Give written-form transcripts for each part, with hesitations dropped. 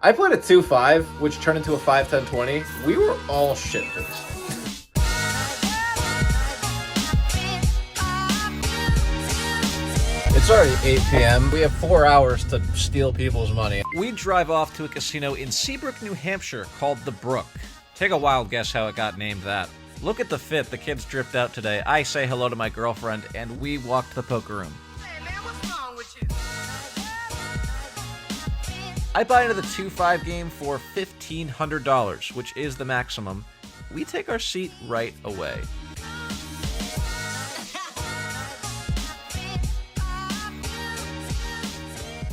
I played a 2-5, which turned into a 5-10-20. We were all shit-faced. It's already 8 p.m. We have 4 hours to steal people's money. We drive off to a casino in Seabrook, New Hampshire called The Brook. Take a wild guess how it got named that. Look at the fit. The kids dripped out today. I say hello to my girlfriend, and we walk to the poker room. Hey man, what's wrong with you? I buy into the 2-5 game for $1,500, which is the maximum. We take our seat right away.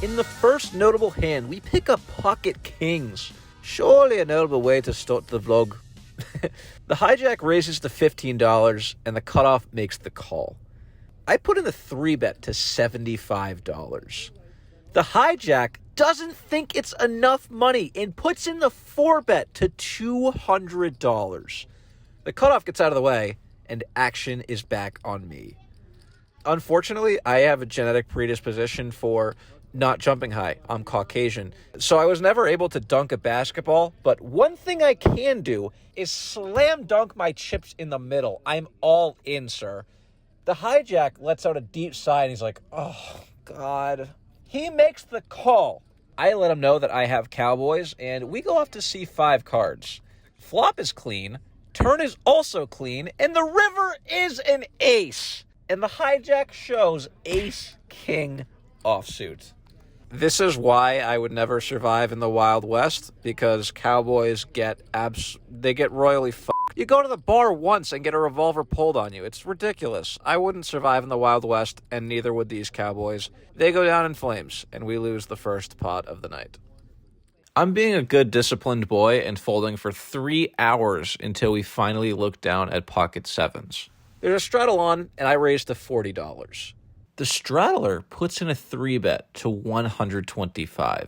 In the first notable hand, we pick up pocket kings. Surely a notable way to start the vlog. The hijack raises to $15, and the cutoff makes the call. I put in the 3-bet to $75. The hijack doesn't think it's enough money and puts in the 4-bet to $200. The cutoff gets out of the way, and action is back on me. Unfortunately, I have a genetic predisposition for not jumping high. I'm Caucasian. So I was never able to dunk a basketball, but one thing I can do is slam dunk my chips in the middle. I'm all in, sir. The hijack lets out a deep sigh, and he's like, oh, God. He makes the call. I let him know that I have cowboys, and we go off to see 5 cards. Flop is clean, turn is also clean, and the river is an ace. And the hijack shows ace-king offsuit. This is why I would never survive in the Wild West, because cowboys get royally fucked. You go to the bar once and get a revolver pulled on you. It's ridiculous. I wouldn't survive in the Wild West, and neither would these cowboys. They go down in flames, and we lose the first pot of the night. I'm being a good disciplined boy and folding for 3 hours until we finally look down at pocket 7s. There's a straddle on, and I raise to $40. The straddler puts in a 3-bet to $125.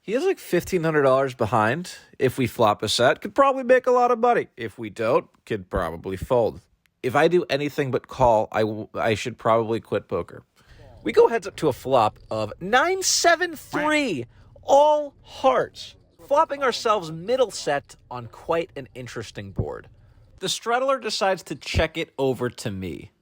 He is like $1,500 behind. If we flop a set, could probably make a lot of money. If we don't, could probably fold. If I do anything but call, I should probably quit poker. We go heads up to a flop of 9-7-3, all hearts, flopping ourselves middle set on quite an interesting board. The straddler decides to check it over to me.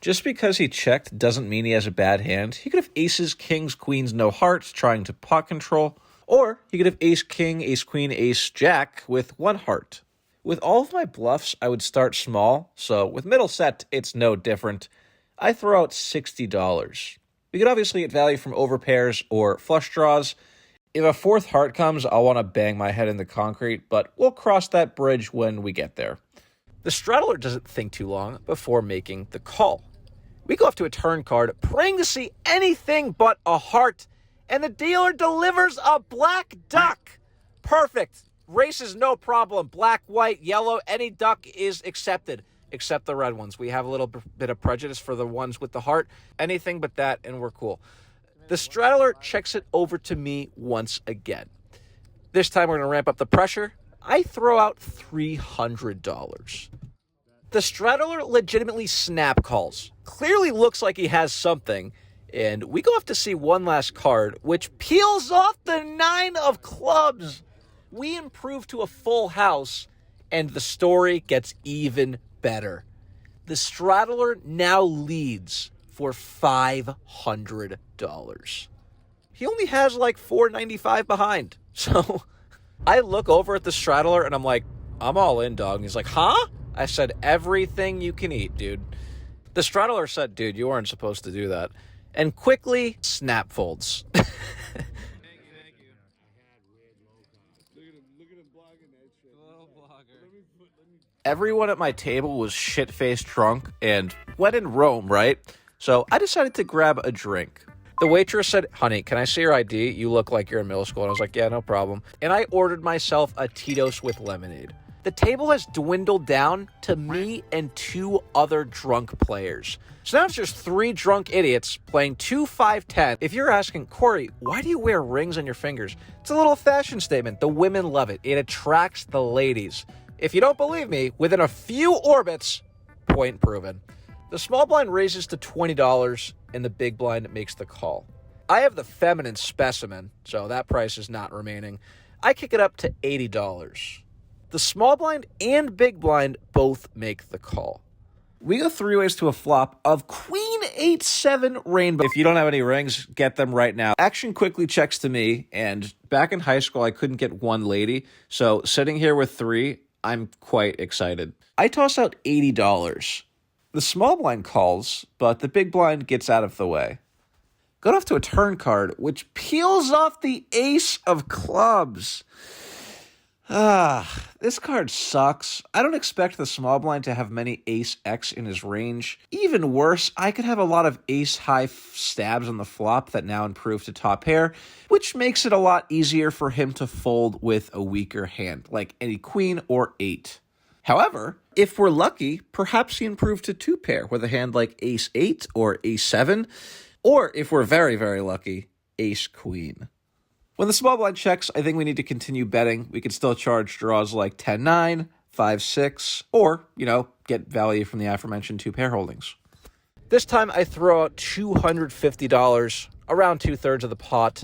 Just because he checked doesn't mean he has a bad hand. He could have aces, kings, queens, no hearts, trying to pot control. Or he could have ace, king, ace, queen, ace, jack with 1 heart. With all of my bluffs, I would start small. So with middle set, it's no different. I throw out $60. We could obviously get value from overpairs or flush draws. If a 4th heart comes, I'll want to bang my head in the concrete, but we'll cross that bridge when we get there. The straddler doesn't think too long before making the call. We go off to a turn card, praying to see anything but a heart, and the dealer delivers a black duck. Perfect. Race is no problem. Black, white, yellow, any duck is accepted, except the red ones. We have a little bit of prejudice for the ones with the heart. Anything but that, and we're cool. The straddler checks it over to me once again. This time we're going to ramp up the pressure. I throw out $300. The straddler legitimately snap calls. Clearly looks like he has something. And we go off to see one last card, which peels off the 9 of clubs. We improve to a full house, and the story gets even better. The straddler now leads for $500. He only has like $495 behind. So I look over at the straddler, and I'm like, I'm all in, dog. And he's like, huh? I said, everything you can eat, dude. The straddler said, dude, you weren't supposed to do that. And quickly snap folds. Thank you. Look at him blogging that shit. Little blogger. Everyone at my table was shit-faced drunk and when in Rome, right? So I decided to grab a drink. The waitress said, honey, can I see your ID? You look like you're in middle school. And I was like, yeah, no problem. And I ordered myself a Tito's with lemonade. The table has dwindled down to me and 2 other drunk players. So now it's just 3 drunk idiots playing 2 5-10. If you're asking, Corey, why do you wear rings on your fingers? It's a little fashion statement. The women love it. It attracts the ladies. If you don't believe me, within a few orbits, point proven. The small blind raises to $20, and the big blind makes the call. I have the feminine specimen, so that price is not remaining. I kick it up to $80. The small blind and big blind both make the call. We go three ways to a flop of Queen 8-7 rainbow. If you don't have any rings, get them right now. Action quickly checks to me, and back in high school, I couldn't get one lady. So sitting here with three, I'm quite excited. I toss out $80. The small blind calls, but the big blind gets out of the way. Got off to a turn card, which peels off the ace of clubs. This card sucks. I don't expect the small blind to have many ace-X in his range. Even worse, I could have a lot of ace-high stabs on the flop that now improve to top pair, which makes it a lot easier for him to fold with a weaker hand, like any queen or 8. However, if we're lucky, perhaps he improved to 2-pair with a hand like ace-8 or ace-7, or if we're very, very lucky, ace-queen. When the small blind checks, I think we need to continue betting. We could still charge draws like 10-9, 5-6, or, get value from the aforementioned 2-pair holdings. This time I throw out $250, around 2/3 of the pot.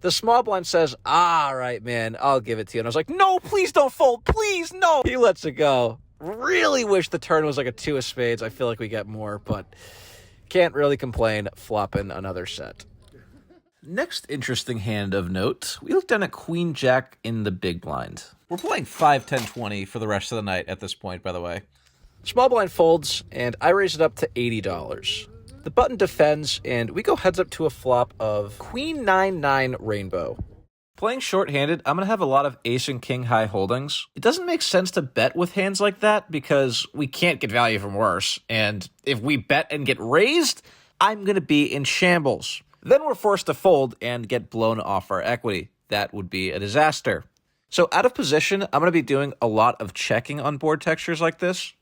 The small blind says, all right, man, I'll give it to you. And I was like, no, please don't fold. Please, no. He lets it go. Really wish the turn was like a 2 of spades. I feel like we get more, but can't really complain flopping another set. Next interesting hand of note, we look down at Queen Jack in the big blind. We're playing 5, 10, 20 for the rest of the night at this point, by the way. Small blind folds, and I raise it up to $80. The button defends, and we go heads up to a flop of Queen 9-9 rainbow. Playing short-handed, I'm going to have a lot of ace and king high holdings. It doesn't make sense to bet with hands like that because we can't get value from worse. And if we bet and get raised, I'm going to be in shambles. Then we're forced to fold and get blown off our equity. That would be a disaster. So out of position, I'm going to be doing a lot of checking on board textures like this.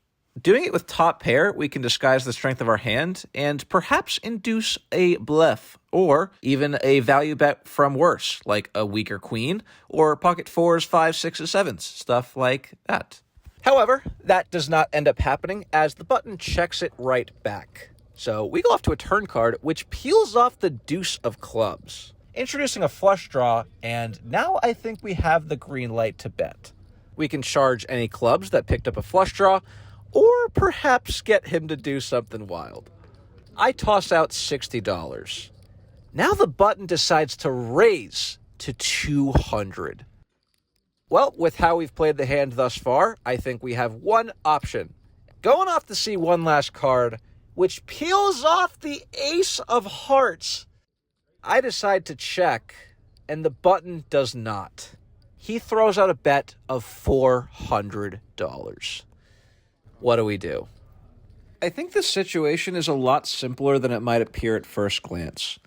Doing it with top pair, we can disguise the strength of our hand and perhaps induce a bluff or even a value bet from worse, like a weaker queen or pocket 4s, 5s, 6s, 7s, stuff like that. However, that does not end up happening as the button checks it right back. So we go off to a turn card, which peels off the deuce of clubs, introducing a flush draw, and now I think we have the green light to bet. We can charge any clubs that picked up a flush draw, or perhaps get him to do something wild. I toss out $60. Now the button decides to raise to $200. Well, with how we've played the hand thus far, I think we have one option. Going off to see one last card, which peels off the ace of hearts. I decide to check, and the button does not. He throws out a bet of $400. What do we do? I think the situation is a lot simpler than it might appear at first glance.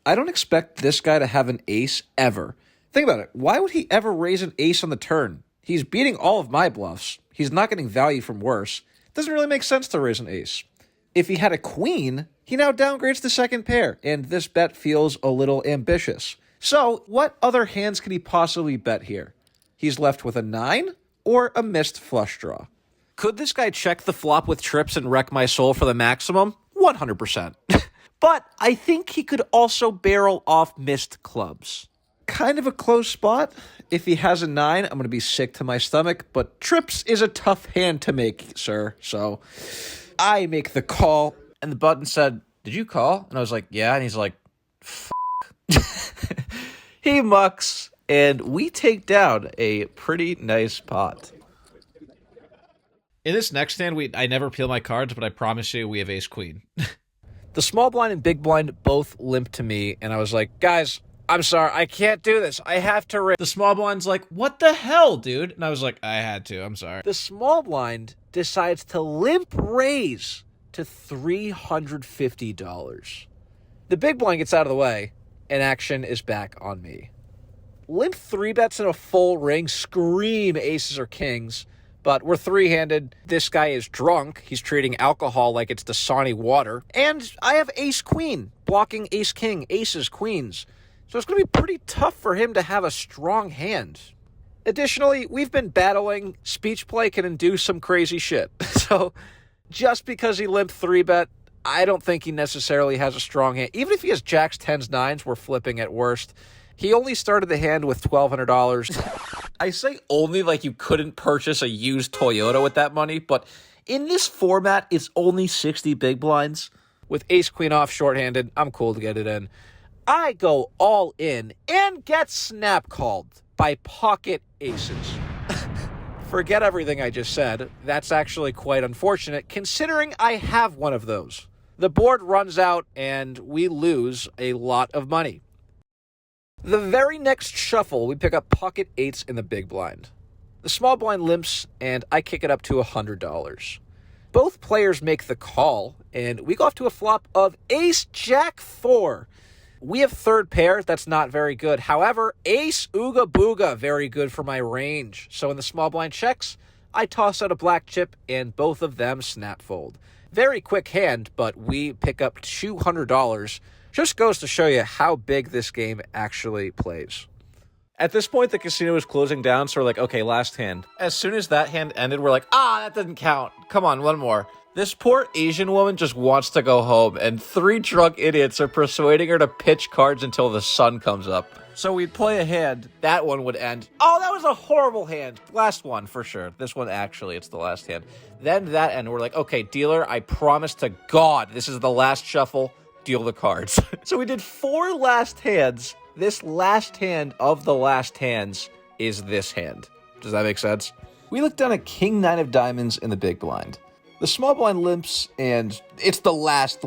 I don't expect this guy to have an ace ever. Think about it. Why would he ever raise an ace on the turn? He's beating all of my bluffs. He's not getting value from worse. It doesn't really make sense to raise an ace. If he had a queen, he now downgrades to second pair, and this bet feels a little ambitious. So, what other hands could he possibly bet here? He's left with a 9 or a missed flush draw. Could this guy check the flop with trips and wreck my soul for the maximum? 100%. But I think he could also barrel off missed clubs. Kind of a close spot. If he has a 9, I'm going to be sick to my stomach, but trips is a tough hand to make, sir. So I make the call, and the button said, "Did you call?" And I was like, "Yeah." And he's like, "F***." He mucks, and we take down a pretty nice pot. In this next hand, I never peel my cards, but I promise you we have ace-queen. The small blind and big blind both limp to me, and I was like, guys, I'm sorry, I can't do this. I have to raise. The small blind's like, what the hell, dude? And I was like, I had to, I'm sorry. The small blind decides to limp raise to $350. The big blind gets out of the way, and action is back on me. Limp 3-bets in a full ring, scream aces or kings, but we're three-handed. This guy is drunk. He's treating alcohol like it's Dasani water. And I have ace-queen, blocking ace-king, aces, queens. So it's going to be pretty tough for him to have a strong hand. Additionally, we've been battling. Speech play can induce some crazy shit. So just because he limped 3-bet, I don't think he necessarily has a strong hand. Even if he has jacks, 10s, 9s, we're flipping at worst. He only started the hand with $1,200. I say only like you couldn't purchase a used Toyota with that money, but in this format, it's only 60 big blinds. With ace-queen off shorthanded, I'm cool to get it in. I go all in and get snap called by pocket aces. Forget everything I just said. That's actually quite unfortunate, considering I have one of those. The board runs out, and we lose a lot of money. The very next shuffle, we pick up pocket eights in the big blind. The small blind limps, and I kick it up to $100. Both players make the call, and we go off to a flop of ace-jack-4. We have third pair. That's not very good. However, ace-ooga-booga, very good for my range. So in the small blind checks, I toss out a black chip, and both of them snap fold. Very quick hand, but we pick up $200. Just goes to show you how big this game actually plays. At this point, the casino is closing down, so we're like, okay, last hand. As soon as that hand ended, we're like, that doesn't count. Come on, one more. This poor Asian woman just wants to go home, and 3 drunk idiots are persuading her to pitch cards until the sun comes up. So we'd play a hand, that one would end. Oh, that was a horrible hand. Last one, for sure. This one, actually, it's the last hand. Then that end, we're like, okay, dealer, I promise to God, this is the last shuffle. Deal the cards. So we did 4 last hands. This last hand of the last hands is this hand. Does that make sense? We look down at king 9 of diamonds in the big blind. The small blind limps, and it's the last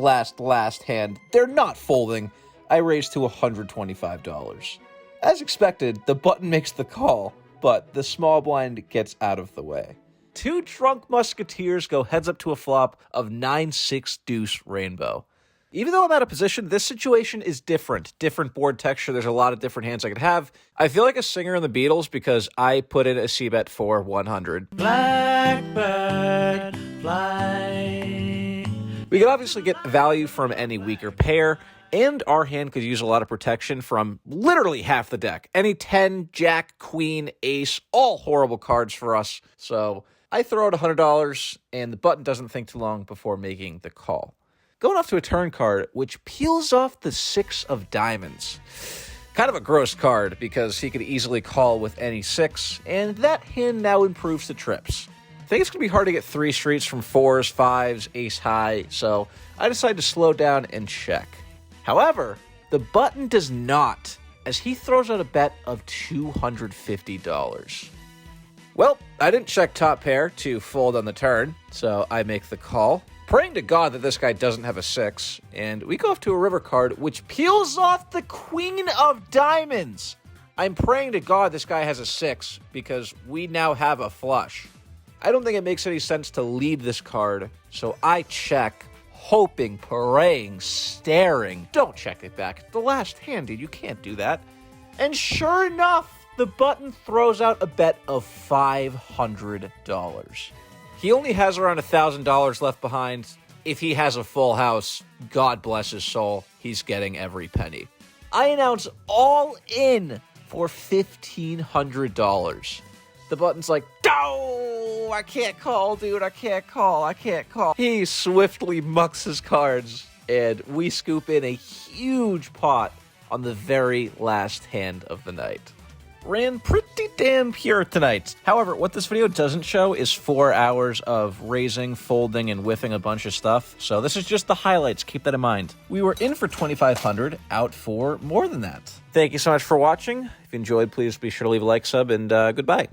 hand. They're not folding. I raise to $125. As expected, the button makes the call, but the small blind gets out of the way. 2 drunk musketeers go heads up to a flop of 9-6 deuce rainbow. Even though I'm out of position, this situation is different. Different board texture. There's a lot of different hands I could have. I feel like a singer in the Beatles because I put in a c-bet for 100. Blackbird fly. We could obviously get value from any weaker pair, and our hand could use a lot of protection from literally half the deck. Any 10, jack, queen, ace, all horrible cards for us. So I throw out $100, and the button doesn't think too long before making the call. Going off to a turn card, which peels off the 6 of diamonds. Kind of a gross card, because he could easily call with any 6, and that hand now improves the trips. I think it's going to be hard to get 3 streets from 4s, 5s, ace high, so I decide to slow down and check. However, the button does not, as he throws out a bet of $250. Well, I didn't check top pair to fold on the turn, so I make the call. Praying to God that this guy doesn't have a 6, and we go off to a river card, which peels off the queen of diamonds. I'm praying to God this guy has a 6, because we now have a flush. I don't think it makes any sense to lead this card, so I check, hoping, praying, staring. Don't check it back. The last hand, dude, you can't do that. And sure enough, the button throws out a bet of $500. He only has around $1,000 left behind. If he has a full house, God bless his soul, he's getting every penny. I announce all in for $1,500. The button's like, no, I can't call, dude, I can't call. He swiftly mucks his cards, and we scoop in a huge pot on the very last hand of the night. Ran pretty damn pure tonight. However, what this video doesn't show is 4 hours of raising, folding, and whiffing a bunch of stuff. So this is just the highlights. Keep that in mind. We were in for $2,500, out for more than that. Thank you so much for watching. If you enjoyed, please be sure to leave a like, sub, and goodbye.